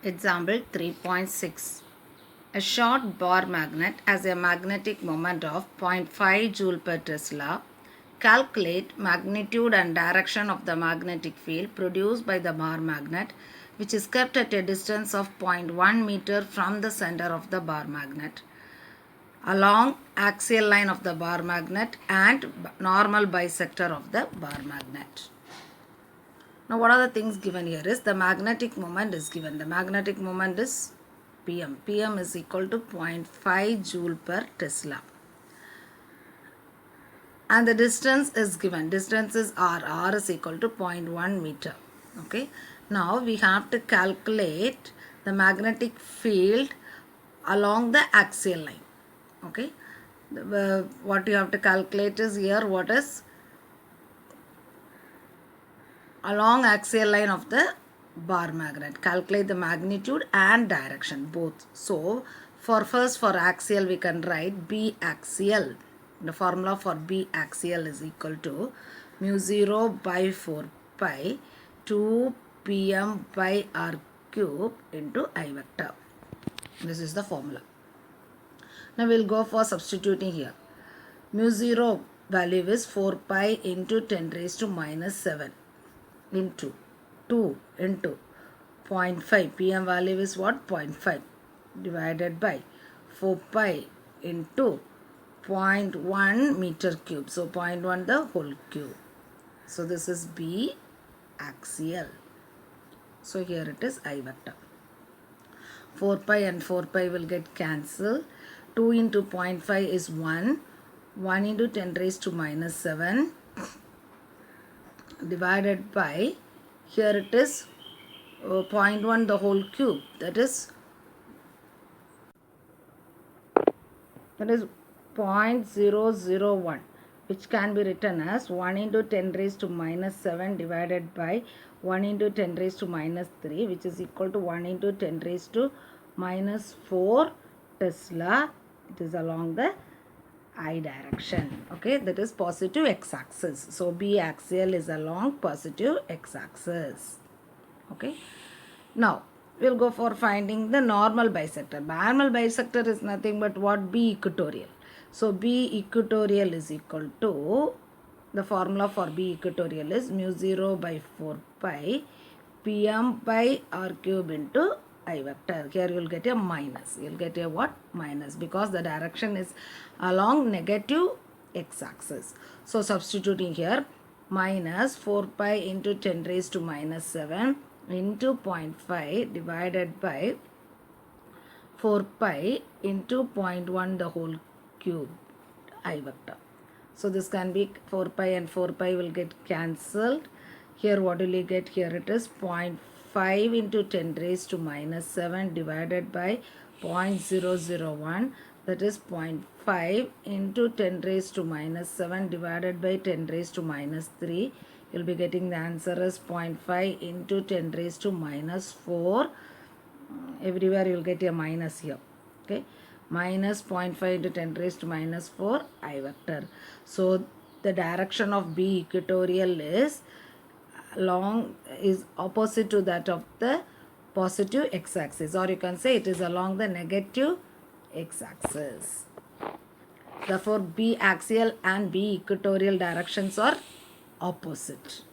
Example 3.6. A short bar magnet has a magnetic moment of 0.5 joule per Tesla. Calculate magnitude and direction of the magnetic field produced by the bar magnet, which is kept at a distance of 0.1 meter from the center of the bar magnet, along axial line of the bar magnet and normal bisector of the bar magnet. Now, what are the things given here is the magnetic moment is given. The magnetic moment is Pm. Pm is equal to 0.5 joule per Tesla. And the distance is given. Distance is R. R is equal to 0.1 meter. Okay. Now, we have to calculate the magnetic field along the axial line. Okay. What you have to calculate is here what is along axial line of the bar magnet. Calculate the magnitude and direction both. So for axial we can write B axial. The formula for B axial is equal to mu 0 by 4 pi 2 Pm by R cube into I vector. This is the formula. Now we'll go for substituting here. Mu 0 value is 4 pi into 10 raised to minus 7 into 2 into 0.5. Pm value is what? 0.5 divided by 4 pi into 0.1 meter cube. So 0.1 the whole cube. So this is B axial. So here it is I vector. 4 pi and 4 pi will get cancelled. 2 into 0.5 is 1. 1 into 10 raised to minus 7 divided by, here it is 0.1 the whole cube, that is 0.001, which can be written as 1 into 10 raised to minus 7 divided by 1 into 10 raised to minus 3, which is equal to 1 into 10 raised to minus 4 Tesla. It is along the I direction. Okay, that is positive x-axis. So B axial is along positive x-axis. Okay. Now we'll go for finding the normal bisector. Normal bisector is nothing but what? B equatorial. So B equatorial is equal to, the formula for B equatorial is mu 0 by 4 pi Pm by R cube into I vector. Here you will get a minus. You will get a what? Minus, because the direction is along negative x-axis. So substituting here, minus 4 pi into 10 raised to minus 7 into 0.5 divided by 4 pi into 0.1 the whole cube I vector. So this can be 4 pi and 4 pi will get cancelled. Here what will you get? Here it is 0.5 into 10 raised to minus 7 divided by 0.001, that is 0.5 into 10 raised to minus 7 divided by 10 raised to minus 3. You will be getting the answer as 0.5 into 10 raised to minus 4. Everywhere you will get a minus here. Okay, minus 0.5 into 10 raised to minus 4 I vector. So the direction of B equatorial is opposite to that of the positive x-axis, or you can say it is along the negative x-axis. Therefore B axial and B equatorial directions are opposite.